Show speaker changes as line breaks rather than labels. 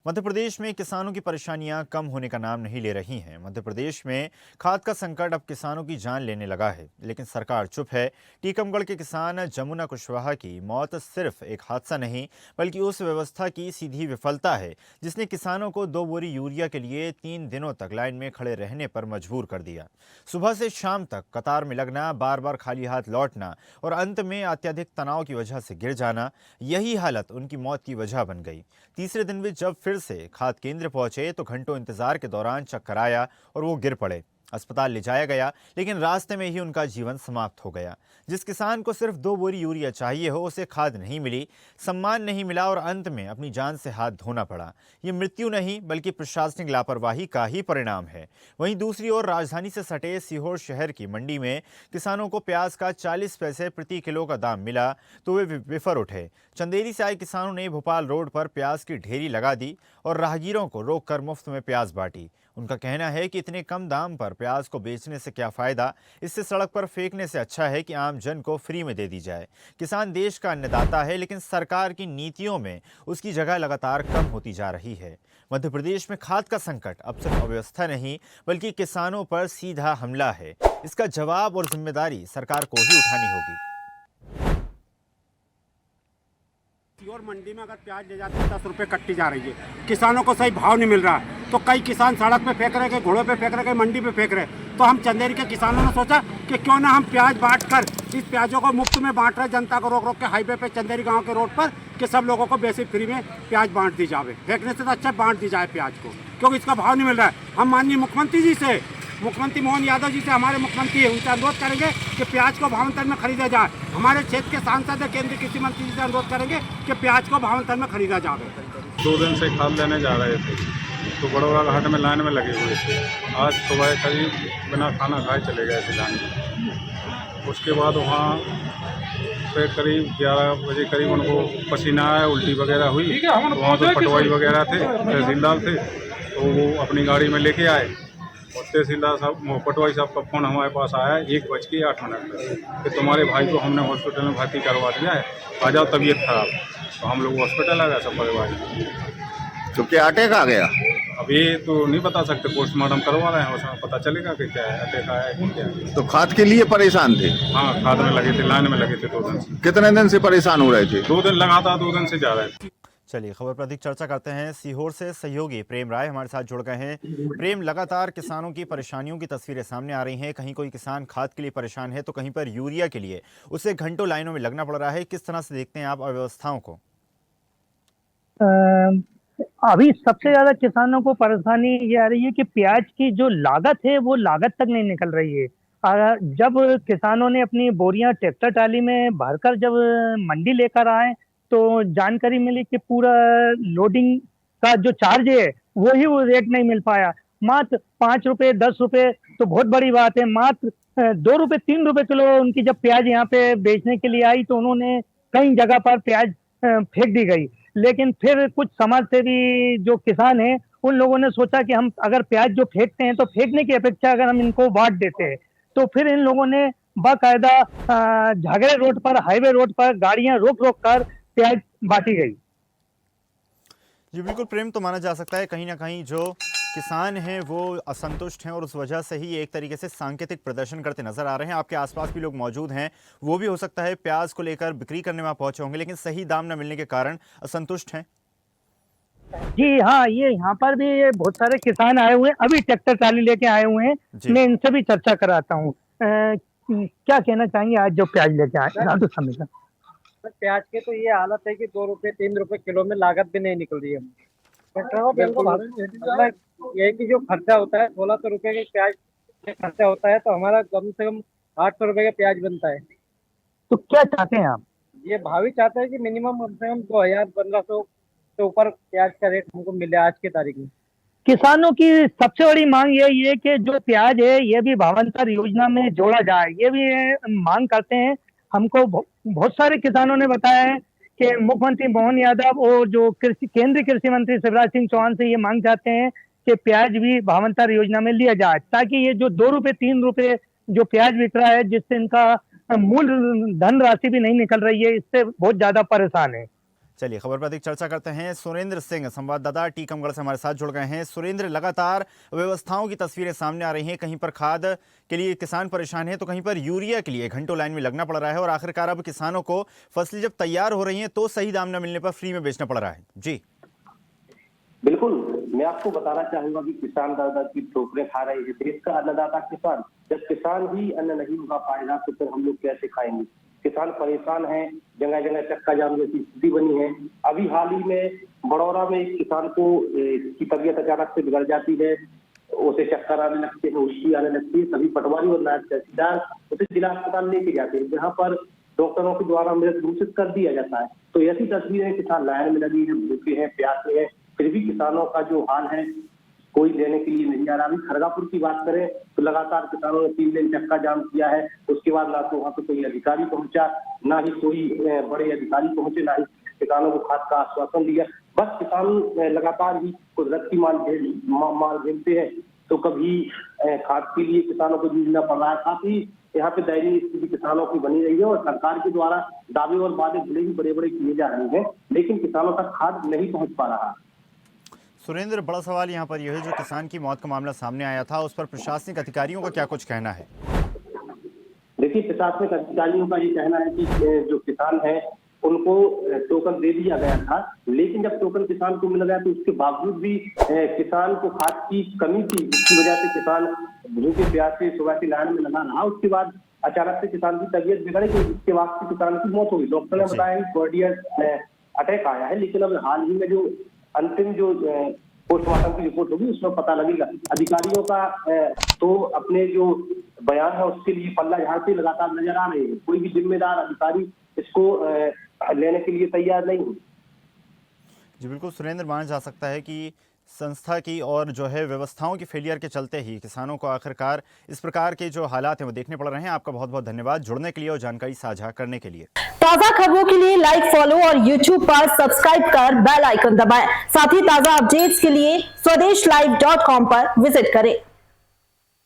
मध्य प्रदेश में किसानों की परेशानियां कम होने का नाम नहीं ले रही हैं। मध्य प्रदेश में खाद का संकट अब किसानों की जान लेने लगा है, लेकिन सरकार चुप है। टीकमगढ़ के किसान जमुना कुशवाहा की मौत सिर्फ एक हादसा नहीं, बल्कि उस व्यवस्था की सीधी विफलता है जिसने किसानों को 2 बोरी यूरिया के लिए 3 दिनों तक लाइन में खड़े रहने पर मजबूर कर दिया। सुबह से शाम तक कतार में लगना, बार बार खाली हाथ लौटना और अंत में अत्यधिक तनाव की वजह से गिर जाना, यही हालत उनकी मौत की वजह बन गई। तीसरे दिन भी जब फिर से खाद केंद्र पहुंचे तो घंटों इंतजार के दौरान चक्कर आया और वो गिर पड़े। अस्पताल ले जाया गया, लेकिन रास्ते में ही उनका जीवन समाप्त हो गया। जिस किसान को सिर्फ 2 बोरी यूरिया चाहिए हो, उसे खाद नहीं मिली, सम्मान नहीं मिला और अंत में अपनी जान से हाथ धोना पड़ा। ये मृत्यु नहीं, बल्कि प्रशासनिक लापरवाही का ही परिणाम है। वहीं दूसरी ओर राजधानी से सटे सीहोर शहर की मंडी में किसानों को प्याज का 40 पैसे प्रति किलो का दाम मिला तो वे विफर उठे। चंदेरी से आए किसानों ने भोपाल रोड पर प्याज की ढेरी लगा दी और राहगीरों को रोककर मुफ्त में प्याज बांटी। उनका कहना है कि इतने कम दाम पर प्याज को बेचने से क्या फायदा, इससे सड़क पर फेंकने से अच्छा है कि आम जन को फ्री में दे दी जाए। किसान देश का अन्नदाता है, लेकिन सरकार की नीतियों में उसकी जगह लगातार कम होती जा रही है। मध्य प्रदेश में खाद का संकट अब सिर्फ अव्यवस्था नहीं, बल्कि किसानों पर सीधा हमला है। इसका जवाब और जिम्मेदारी सरकार को ही उठानी होगी।
और मंडी में अगर प्याज ले जाते हैं 10 रुपये कट्टी जा रही है, किसानों को सही भाव नहीं मिल रहा है। तो कई किसान सड़क पे फेंक रहे, घोड़ों पे फेंक रहे, मंडी पे फेंक रहे। तो हम चंदेरी के किसानों ने सोचा कि क्यों ना हम प्याज बांट कर इस प्याजों को मुफ्त में बांट रहे, जनता को रोक रोक के हाईवे पे चंदेरी गांव के रोड पर कि सब लोगों को बेसिक फ्री में प्याज बांट दी जाए। फेंकने से तो अच्छा बांट दी जाए प्याज को, क्योंकि इसका भाव नहीं मिल रहा है। हम माननीय मुख्यमंत्री जी से, मुख्यमंत्री मोहन यादव जी से, हमारे मुख्यमंत्री है, उनसे अनुरोध करेंगे कि प्याज को भावांतर में खरीदा जाए। हमारे क्षेत्र के सांसद केंद्रीय कृषि मंत्री जी से अनुरोध करेंगे कि प्याज को भावांतर में खरीदा जाए।
2 दिन से खाद लेने जा रहे थे तो बड़ौरा घाट में लाइन में लगे हुए थे। आज सुबह करीब बिना खाना खाए चले गए थे लाइन में। उसके बाद वहाँ पे करीब 11 बजे करीब उनको पसीना आया, उल्टी वगैरह हुई। तो वहाँ पे पटवाई वगैरह थे, तहसीलदार थे, तो वो अपनी गाड़ी में लेके आए और तहसीलदार साहब, पटवाई साहब का फ़ोन हमारे पास आया 1:08 पर कि तुम्हारे भाई को हमने हॉस्पिटल में भर्ती करवा दिया है, आ जाओ, तबीयत खराब। तो हम लोग हॉस्पिटल आ गए सब परिवार।
तो क्या अटैक आ गया?
अब ये तो नहीं बता सकते, पोस्टमार्टम करवा रहे हैं, उसमें पता चलेगा कि क्या है, अटैक आया है कि क्या है।
तो खाद के लिए परेशान थे?
हाँ, खाद में लगे थे, लाइन में लगे थे 2 दिन से।
कितने दिन से परेशान हो रहे थे?
2 दिन लगातार 2 दिन से जा रहे थे।
चलिए खबर पर अधिक चर्चा करते हैं। सीहोर से सहयोगी प्रेम राय हमारे साथ जुड़ गए हैं। प्रेम, लगातार किसानों की परेशानियों की तस्वीरें सामने आ रही हैं। कहीं कोई किसान खाद के लिए परेशान है तो कहीं पर यूरिया के लिए उसे घंटों लाइनों में लगना पड़ रहा है। किस तरह से देखते हैं आप अव्यवस्थाओं को?
अभी सबसे ज्यादा किसानों को परेशानी ये आ रही है कि प्याज की जो लागत है वो लागत तक नहीं निकल रही है। जब किसानों ने अपनी बोरियां ट्रैक्टर ट्राली में भरकर जब मंडी लेकर आए तो जानकारी मिली कि पूरा लोडिंग का जो चार्ज है वो रेट नहीं मिल पाया। मात्र 5 रुपए 10 रुपए तो बहुत बड़ी बात है, मात्र 2 रुपए 3 रुपए किलो उनकी जब प्याज यहाँ पे बेचने के लिए आई तो उन्होंने कई जगह पर प्याज फेंक दी गई। लेकिन फिर कुछ समाजसेवी जो किसान हैं उन लोगों ने सोचा कि हम अगर प्याज जो फेंकते हैं तो फेंकने की अपेक्षा अगर हम इनको बांट देते हैं, तो फिर इन लोगों ने बाकायदा झागरे रोड पर, हाईवे रोड पर गाड़ियां रोक रोक कर प्याज बांटी गई।
जी बिल्कुल प्रेम, तो माना जा सकता है कहीं ना कहीं जो किसान हैं वो असंतुष्ट हैं और उस वजह से ही एक तरीके से सांकेतिक प्रदर्शन करते नजर आ रहे हैं। आपके आसपास भी लोग मौजूद हैं, वो भी हो सकता है प्याज को लेकर बिक्री करने में पहुंचे होंगे, लेकिन सही दाम न मिलने के कारण असंतुष्ट हैं।
जी हाँ, ये यहाँ पर भी बहुत सारे किसान आए हुए हैं, अभी ट्रैक्टर ट्राली लेके आए हुए हैं। मैं इनसे भी चर्चा कराता हूँ। क्या कहना चाहेंगे आज जो प्याज लेके आए? राधु समय का
प्याज की तो ये हालत है कि 2 रुपए 3 रुपए किलो में लागत भी नहीं निकल रही है। मतलब ये कि जो खर्चा होता है 1600 रुपए के प्याज का खर्चा होता है, तो हमारा कम से कम 800 रुपए का प्याज बनता है।
तो क्या चाहते हैं आप?
ये भावी चाहते हैं कि मिनिमम कम से कम 2000-1500 से ऊपर प्याज का रेट हमको मिले आज की तारीख में।
किसानों की सबसे बड़ी मांग यही है कि जो प्याज है ये भी भावांतर योजना में जोड़ा जाए, ये भी मांग करते हैं। हमको बहुत सारे किसानों ने बताया है कि मुख्यमंत्री मोहन यादव और जो केंद्रीय कृषि मंत्री शिवराज सिंह चौहान से ये मांग चाहते हैं कि प्याज भी भावांतर योजना में लिया जाए, ताकि ये जो 2 रुपए 3 रुपए जो प्याज बिक रहा है, जिससे इनका मूल धन राशि भी नहीं निकल रही है, इससे बहुत ज्यादा परेशान है।
चलिए खबर पर अधिक चर्चा करते हैं। सुरेंद्र सिंह संवाददाता टीकमगढ़ से हमारे साथ जुड़ गए हैं। सुरेंद्र, लगातार व्यवस्थाओं की तस्वीरें सामने आ रही हैं। कहीं पर खाद के लिए किसान परेशान है तो कहीं पर यूरिया के लिए घंटों लाइन में लगना पड़ रहा है और आखिरकार अब किसानों को फसलें जब तैयार हो रही हैं तो सही दाम न मिलने पर फ्री में बेचना पड़ रहा है। जी
बिल्कुल, मैं आपको बताना चाहूंगा कि किसान दादा की ठोकरें खा रहे हैं। देश का अन्नदाता किसान, जब किसान ही अन्न नहीं उगा पाएगा तो फिर हम लोग कैसे खाएंगे। किसान परेशान हैं, जगह जगह चक्का जाम जैसी स्थिति बनी है। अभी हाल ही में बड़ौरा में एक किसान को की तबीयत अचानक से बिगड़ जाती है, उसे चक्कर आने लगते हैं, उल्टी आने लगती है। सभी पटवारी और नायब तहसीलदार उसे जिला अस्पताल लेके जाते हैं, जहाँ पर डॉक्टरों के द्वारा मृत घोषित कर दिया जाता है। तो ऐसी तस्वीरें किसान लाइन में लगी है, भूखे हैं, प्यासे हैं, फिर भी किसानों का जो हाल है कोई देने के लिए नहीं आ रहा। अभी खड़गापुर की बात करें तो लगातार किसानों ने 3 दिन चक्का जाम किया है। उसके बाद ना तो वहाँ पे कोई अधिकारी पहुंचा, ना ही कोई बड़े अधिकारी पहुंचे, ना ही किसानों को खाद का आश्वासन दिया। बस किसान लगातार ही कुदरत की माल झेलते हैं, तो कभी खाद के लिए किसानों को जूझना पड़ रहा है। साथ ही यहाँ पे दयनीय स्थिति किसानों की बनी रही है और सरकार के द्वारा दावे और वादे भले ही बड़े बड़े किए जा रहे हैं, लेकिन किसानों तक खाद नहीं पहुंच पा रहा।
सुरेंद्र, बड़ा सवाल यहाँ पर यह है, जो किसान की मौत का मामला सामने आया था उस पर प्रशासनिक अधिकारियों का क्या कुछ कहना है?
देखिए, प्रशासनिक अधिकारियों का ये कहना है कि जो किसान है उनको टोकन दे दिया गया था, लेकिन जब टोकन किसान को मिल गया तो उसके बावजूद भी किसान को खाद की कमी थी, जिसकी वजह से किसान भूखे प्यासे सुबह से लाइन में लगा रहा। उसके बाद अचानक से किसान की तबीयत बिगड़ गई, जिसके बाद से किसान की मौत हो गई। डॉक्टर ने बताया कि कार्डियक अटैक आया है, लेकिन अब हाल ही में जो अंतिम जो पोस्टमार्टम की रिपोर्ट होगी उसमें पता लगेगा। अधिकारियों का तो अपने जो बयान है उसके लिए पल्ला झाड़ते लगातार नजर आ रहे हैं। कोई भी जिम्मेदार अधिकारी इसको लेने के लिए तैयार नहीं है।
जी बिल्कुल सुरेंद्र, माना जा सकता है कि संस्था की और जो है व्यवस्थाओं की फेलियर के चलते ही किसानों को आखिरकार इस प्रकार के जो हालात हैं वो देखने पड़ रहे हैं। आपका बहुत बहुत धन्यवाद जुड़ने के लिए और जानकारी साझा करने के लिए।
ताज़ा खबरों के लिए लाइक, फॉलो और YouTube पर सब्सक्राइब कर बेल आइकन दबाएं। साथ ही ताज़ा अपडेट्स के लिए स्वदेशलाइव.com पर विजिट करें।